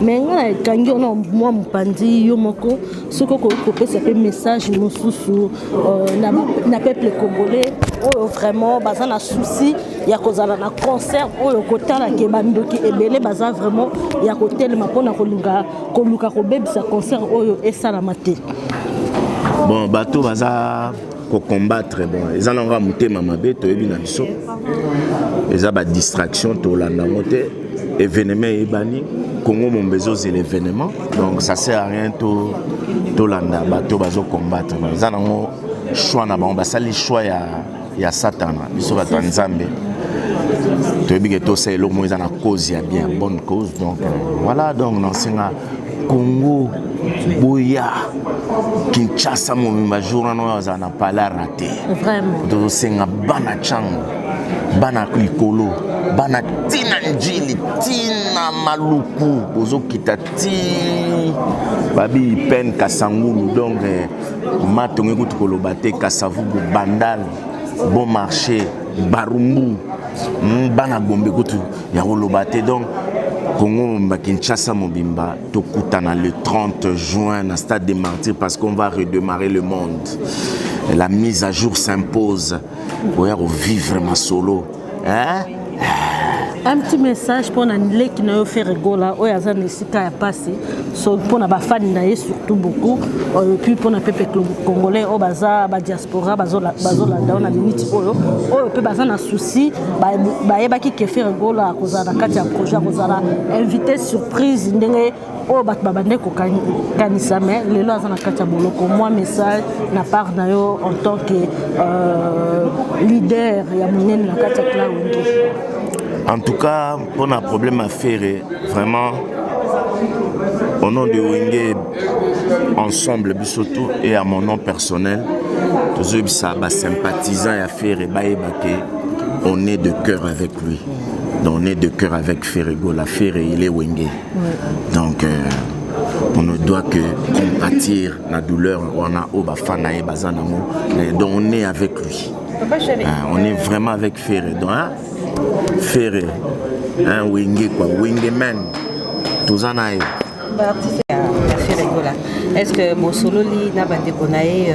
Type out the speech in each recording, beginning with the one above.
mais nga kangi on moi mpandi yo moko soko ko pesa pe message mosusu na peuple congolais vraiment baza na souci ya kozala na concert oyo kotala ke bandoki ebele baza vraiment ya kotelema mpona koluka kobebisa concert oyo esalama te. Bon bato baza ko combattre bon eza nanga mutema mabe toyebi na biso eza ba distraction to landa mote événement ebani Congo Mombezo c'est l'événement donc ça sert à rien to landa bato bazo combattre eza nango choix na bango basali choix ya satana biso bato ya nzambe toyebi ke tosa eloko eza na cause ya bien bonne cause donc voilà donc nansinga Congo boya Kinshasa momimba jour no aza na pala raté vraiment to senga bana chango bana likolo bana tina njili tina maluku bozo kitati babi pen kasangulu donc matonge kutukoloba te kasavubu bandal bon marché barumbu bana gombe kutu ya koloba te donc Congo Kinshasa Mobimba tokutana le 30 juin na stade des Martyrs parce qu'on va redémarrer le monde. Et la mise à jour s'impose pour vivre ma solo. Hein? Un petit message pour les qui n'ont fait rigola, ou à Zanesika a passé, pour la fan surtout beaucoup, puis pour le peuple congolais, au bazar, la diaspora, bazola, on a des nids, au peu bazar un souci, bah qui fait rigola, à cause de la carte projet, à cause de la invité surprise, oh bat babande ko kanisa mais les lois na carte boloko moi message na part na yo en tant que leader ya munene na carte cloud. En tout cas, on a un problème à faire, vraiment, au nom de Wenge, ensemble, surtout, et à mon nom personnel, tous les sympathisants à faire, on est de cœur avec lui. Donc, on est de cœur avec Ferrego. La Ferre, il est Wenge. Donc, on ne doit que compatir la douleur. On a Obafanae, Bazanamo. Donc, on est avec lui. On est vraiment avec Ferre. Donc, Ferré, un Wenge quoi, Wengeman, tous en aïe. Est-ce que mon solo n'a pas déconné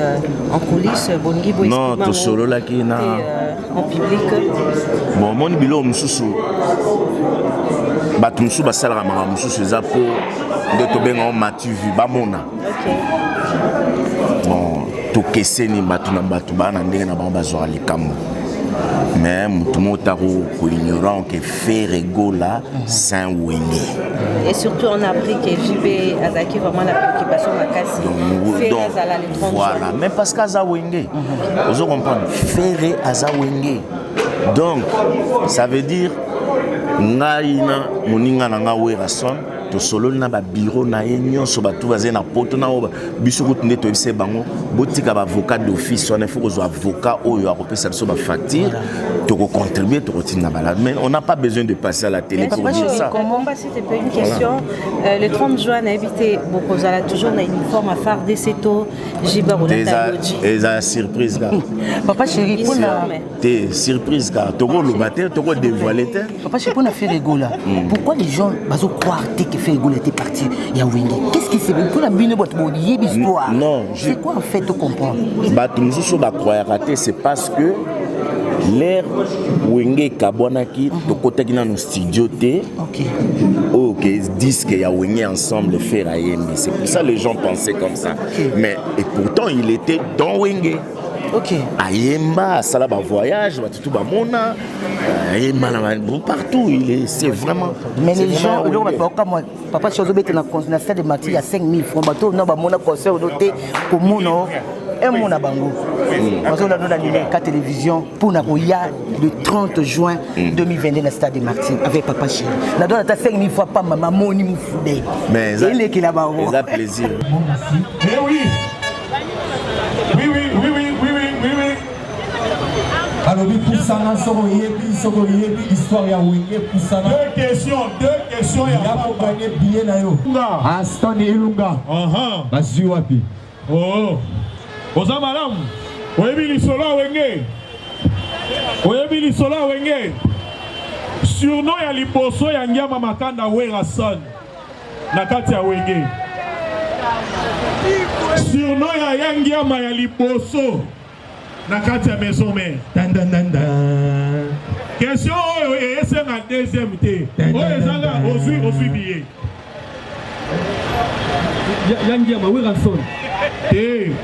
en coulisses, non, ton solo là qui n'a en public. Bon, mon bilo mususu, batumsu basala mama mususu zapo de tobenga on matu vu bamona. Bon, to keseni batuna batu bana ndenge na bamba zo alikambo. Mais tout le monde est ignorant que Ferrego là, c'est un Wenge. Et surtout, on a appris que JB Azaki vraiment la préoccupation de la casse. Voilà, même parce qu'Aza Wenge, vous comprenez, Ferré Aza Wenge. Donc, ça veut dire, Naïna, Moninga Nanga Werason, to solo na ba bureau na enyo so batu baze na poto na oba biso kutunde to bise bango botika ba avocat d'office on faut que avocat oyo akopesa biso ba facture to ko contribuer to rotina balade mais on n'a pas besoin de passer à la télé pour dire ça. Comment c'était pas une question le 30 juin on a habité Bokozala toujours na uniforme à phare des seto Jiba Rolata Loji et la surprise là papa chéri pour la surprise là to ko lo matin to ko dévoiler papa chéri pour na faire rigola pourquoi les gens bazo croire que Ferrego était parti ya Wenge. Qu'est-ce qui s'est passé pour la bine boîte bon histoire? Non, c'est quoi en fait tu comprends? Bah tout nous sur ba croire raté c'est parce que l'air Wenge kabonaki to côté qui dans nos studio té. OK. OK, disent qu'il y a Wenge ensemble faire à Yembi. C'est pour ça les gens pensaient comme ça. Okay. Mais et pourtant il était dans Wenge. OK. Ayemba, Salaba voyage, tout Bamona, Ayemba partout, c'est vraiment. Mais les gens, papa, je suis dans la salle de Martyrs, il y a 5000 francs, bateau, non, Bamona, concert, doté, pour mon nom, et mon abango. Parce qu'on a donné la télévision pour Nagoya le 30 juin 2022 dans le stade de Martyrs, avec papa chéri. On a donné 5000 fois, pas maman, mon ni mon foudé. Mais il est qui là-bas. Ça plaisir. Eh oui. Alors, pour ça, histoire ya Wenge pour ça. Deux questions, il y a pas gagner billet na yo. Aston Ilunga. Basu wapi? Oh. Oza madame. Oyebi lisolo Wenge. Oyebi lisolo Wenge. Surnom ya liboso ya Nyama Makanda Werason. na kati ya wenge. Surnom ya Yangiama ya liboso na kati ya maison mère. Question oyo esenga deuxième te. Oyo ezanga ozwi billet. Yangiama Weranson.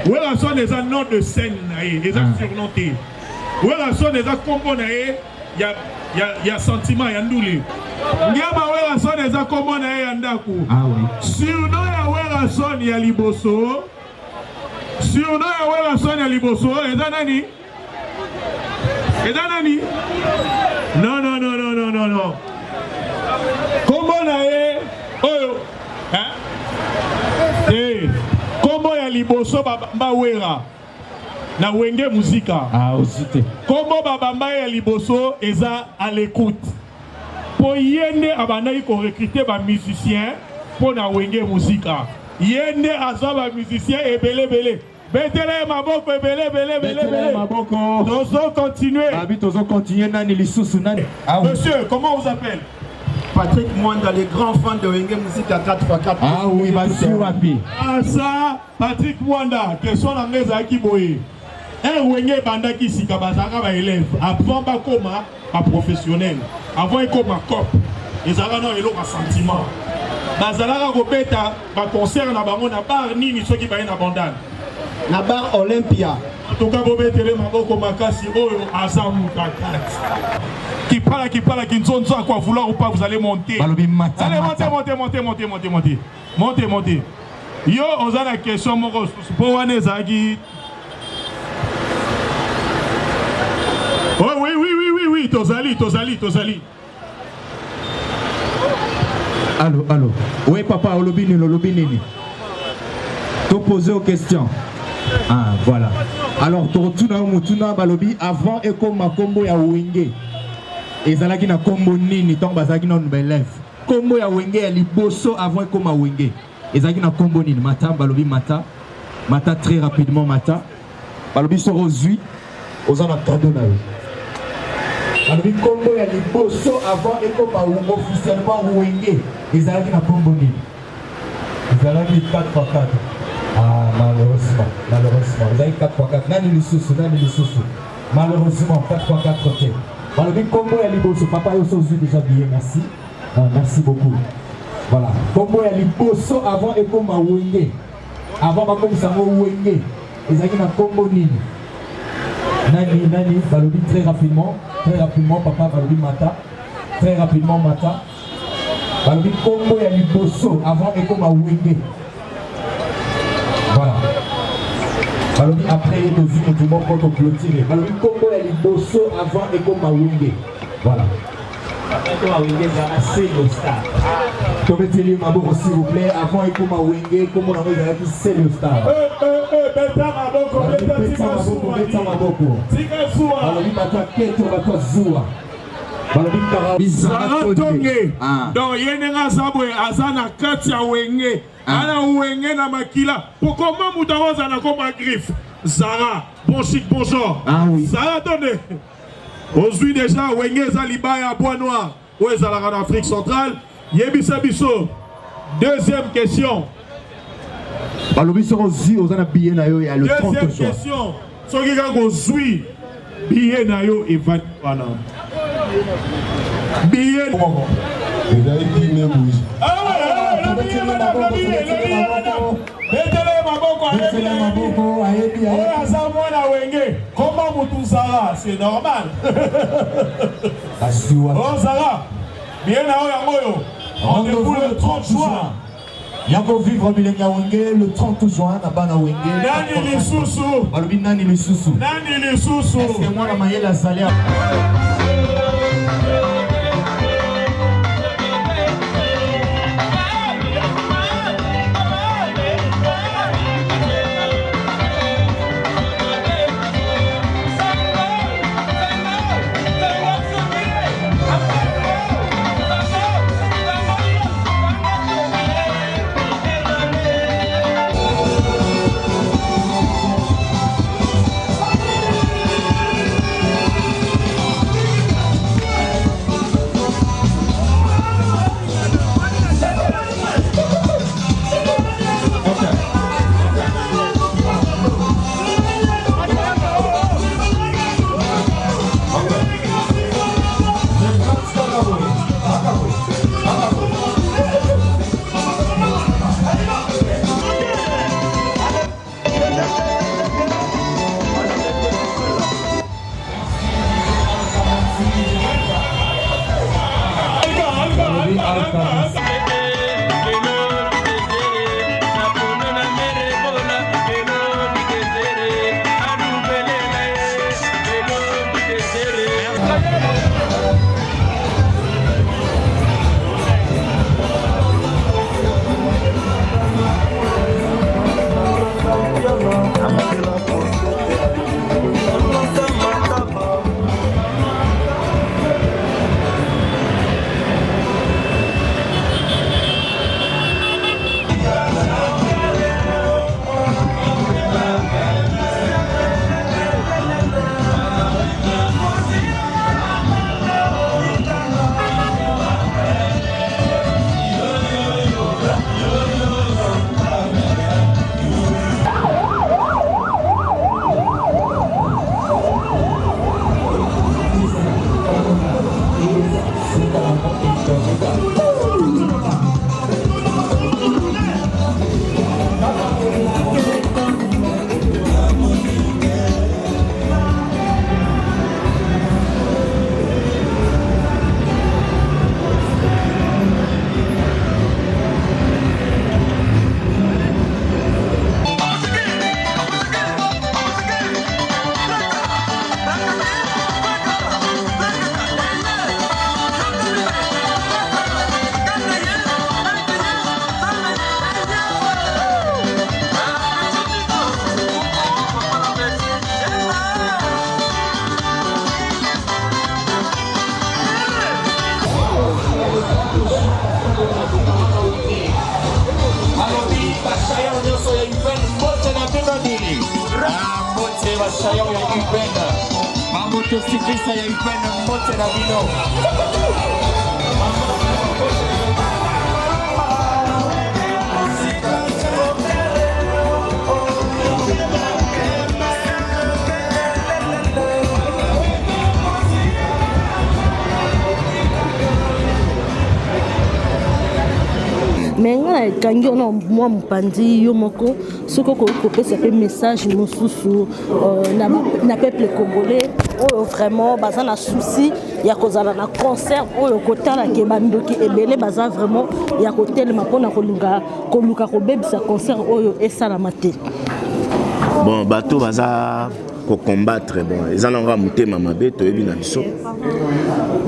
Weranson eza nom de scène na ye, eza surnom te. Weranson eza kombo na ye ya sentiment ya ndule. Ngiama Weranson eza kombo na ye ya ndaku. Surnom ya Weranson ya liboso. Surnom ya Weranson ya liboso eza nani? Eza nani? Non. Kombo na ye oyo. Kombo ya liboso babamba wera na wenge muzika. Aussi. Kombo babamba ya liboso eza à l'écoute. Po yende abandaki ko recruter ba musicien pour na wenge muzika. Yende azwa ba musicien ebele. Betele maboko ebele. Maboko. Tozo continuer. Tozo continuer nani lisusu nani. Monsieur, comment vous appelez? Patrick Mwanda, les grands fans de Wenge Musique à 4x4. Ah oui, Wapi. Ah ça, Patrick Mwanda, question na ngeza ki boye. Un Wenge banda ki sika bazaka ba élève, avant ba koma ba professionnel, avant koma cop. Ezala non elo ka sentiment. Bazalaka ko beta ba concert na bango na bar nini soki ba na bandane. Na bar Olympia. En tout cas, bobetele maboko makasi oyo azamu kakati. Qui parle, qui ne sont pas quoi vouloir ou pas, vous allez monter. Allez, montez. Yo, on a la question, mon gros. Pour Wane Zagi. Oh, oui, Tozali. Allô. Oui, papa, Olobinini. Tu poses aux questions. Ah, voilà. Alors, Tuna Balobi, avant Eko Makombo ya Wenge. Ezalaki na kombo nini tant bazaki na nubelef. Kombo ya Wenge ya liboso avant Eko ma Wenge. Ezalaki na kombo nini Mata Balobi Mata très rapidement Mata. Balobi soro zui ozana cadeau na yo. Balobi kombo ya liboso avant Eko ma officiellement Wenge. Ezalaki na kombo nini? Ezalaki 4x4. Ah, malheureusement. Vous avez 4x4. Nani lisusu. Malheureusement, 4x4 t. Balobi kombo ya liboso. Papa yoso zui déjà bien, merci. Merci beaucoup. Voilà. Kombo ya liboso avant Eko ma Wenge. Avant Makom Sango Wenge. Ezaki na kombo nini? Nani. Balobi très rapidement, papa Balobi Mata. Très rapidement Mata. Balobi kombo ya liboso avant Eko ma Wenge. Voilà. Balobi après il doit tout le monde pour clôturer. Balobi kombo ya liboso avant Eko ma Wenge. Voilà. Eko ma Wenge c'est le star. Tometeli maboko s'il vous plaît avant Eko ma Wenge comment on va dire c'est le star. Beta maboko. Balobi bata keto bata zua. Balobi Zara Tonge. Donc yenenga zabwe azana kati ya Wenge. Ana Wenge na makila. Pourquoi mutaroza na koma griffe? Zara, bon chic, bonjour. Ah oui. Zara, attendez. Aujourd'hui déjà, Wenge Zalibaya, Bois Noir. Où est en Afrique centrale? Yebisa Bisso. Deuxième question. Balobi soro zi ozana billet na yo ya le 30 juin. Deuxième question. Soki kako zui billet na yo evani wana. Billet. Comment vous Zara? C'est normal. Oh Zara, bien rendez-vous le 30 juin. Yako vivre Bilenga Wenge le 30 juin na bana Wenge. Nani lisusu? Balobi nani lisusu? C'est moi la mayela Zalia. Chaillot ya UPN. Ma motocycliste ya UPN mbote na bino. mais nga ekangi ona mwa mopanzi yo moko soki okopesa mpe message mosusu na peuple congolais oyo vraiment baza na souci ya kozala na concert oyo kotalaka bandoki ebele baza vraiment ya kotelema mpona koluka kobebisa concert oyo esalama te. Bon bato baza combattre bon eza nanga motema mabe toyebi na biso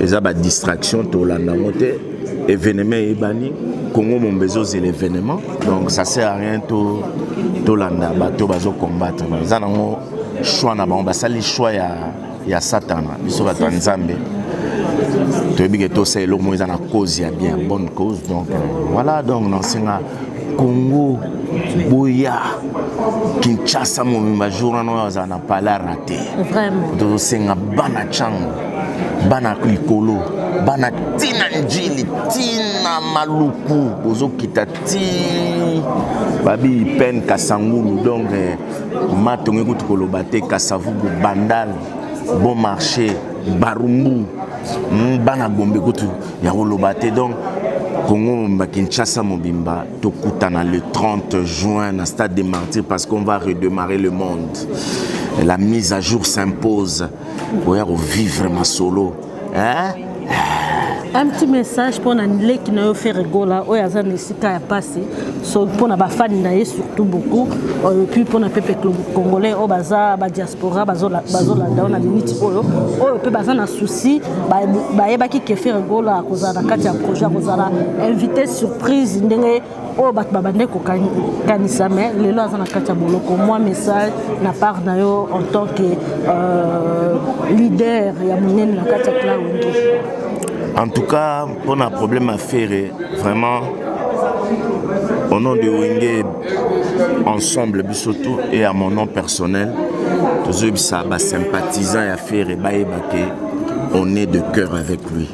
eza ba distraction tolanda mote événement ebani Congo mon besoin c'est l'événement donc ça sert à rien to landa bato bazo combattre eza nango choix na bango basali choix ya satana biso bato nzambe toyebi ke to c'est eloko eza na cause ya bien bonne cause donc voilà donc nansinga Congo boya Kinshasa mobimba jour na oza na pala raté vraiment to senga bana chango bana likolo bana tina njili tina maluku bozo kita ti babi pen kasangulu donc matonge kutu koloba te kasavubu bandal bon marché barumbu bana gombe kutu ya koloba te donc Congo Kinshasa mobimba tokutana le 30 juin na stade des Martyrs parce qu'on va redémarrer le monde. La mise à jour s'impose pour vivre ma solo. Hein? Un petit message pour les qui n'ont fait rigola, ou yaza nesika ya passé, so pour na bafani na ye surtout beaucoup, puis pour na peuple congolais, au baza ba diaspora, bazola na minute oyo, peut baza na souci, ba yeba ki ke fait rigola koza na kati ya projet koza invité surprise ndenge o bat babande ko kanisa mais lelo aza na kati ya boloko moi message na part na yo en tant que leader ya monene na kati ya Clan Wenge. En tout cas, pour un problème à faire, vraiment, au nom de Wenge, ensemble, surtout, et à mon nom personnel, tous les sympathisants à faire, on est de cœur avec lui.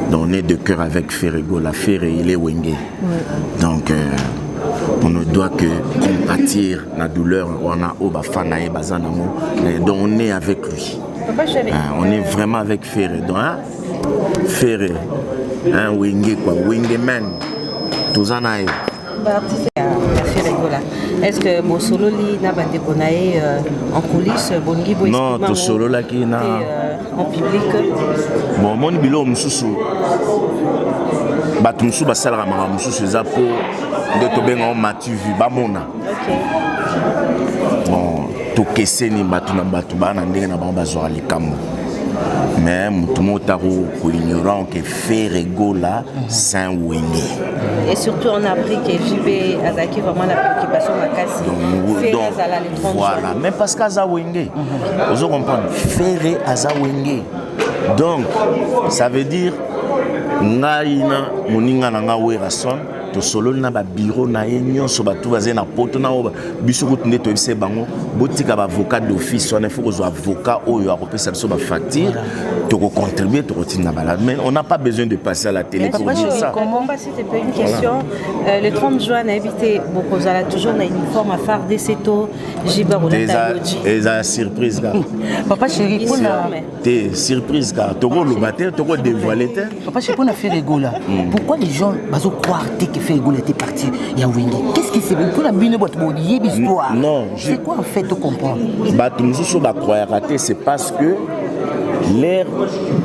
Donc, on est de cœur avec Ferrego. La Ferre, il est Wenge. Donc, on ne doit que compatir la douleur. On a Obafanae Bazanamo. Donc, on est avec lui. On est vraiment avec Ferre. Donc, Ferré, un Wenge quoi, Wengeman, tous en aïe. Est-ce que mon solo li n'a pas déconné en coulisses, bongi boy? Non, ton solo là qui n'a en public. Bon, mon bilo mususu, batumsu basala mama mususu zapo, de to benga on matu vu bamona. Ok. Bon, to keseni batuna batuba na ndenge na ba bazwa likambo. Mais tout le monde est ignorant que Ferrego là, c'est un Wenge. Et surtout, on a appris que JB Azaki vraiment la préoccupation de la casse. Donc, voilà, même parce qu'Aza Wenge, vous comprenez, Ferré Aza Wenge. Donc, ça veut dire, Naïna, Moninga Nanga Werason, to solo na ba bureau na yenyo so ba tout bazé na poto na oba biso ko tune to bise bango botika ba avocat d'office on faut que avocat oyo a repesa biso ba facture to ko contribuer to rotina bala mais on n'a pas besoin de passer à la télé pour dire ça. Comment passer une question le 30 juin on a invité Bokozala toujours na uniforme à phare des Seto Jibarona Tayoji. Et ça surprise là. Papa chéri pour la t'es surprise là to ko lobater to ko dévoiler. Papa chéri pour na faire rigola. Pourquoi les gens bazo croire que Ferrego était parti ya Wenge? Qu'est-ce qui s'est passé pour la bine boîte modier l'histoire? Non, c'est quoi en fait de comprendre? Bah tout mususu ba croire raté c'est parce que l'air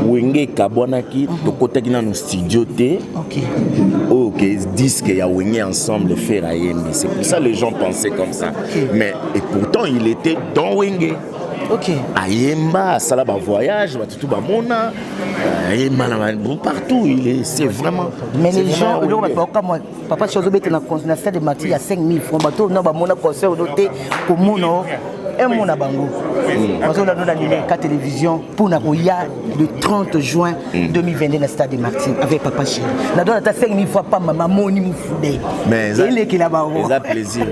Wenge kabonaki to kotaki na no studio té. OK. OK, disque ya Wenge ensemble faire ayembe. C'est pour ça les gens pensaient comme ça. Okay. Mais et pourtant il était dans Wenge. OK. Ayemba, ça ba voyage, ba tout ba mona. Ayemba partout, c'est vraiment. Mais les gens, papa Chozobé était na stade de Martyrs, il y a 5000 francs bateau, na ba mona concert doté pour mono un mona bango. Parce qu'on a donné la télévision pour na koya le 30 juin 2022 na stade de Martyrs avec papa chéri. Na donné 5000 fois pas maman moni moufoudé. Mais ça plaisir.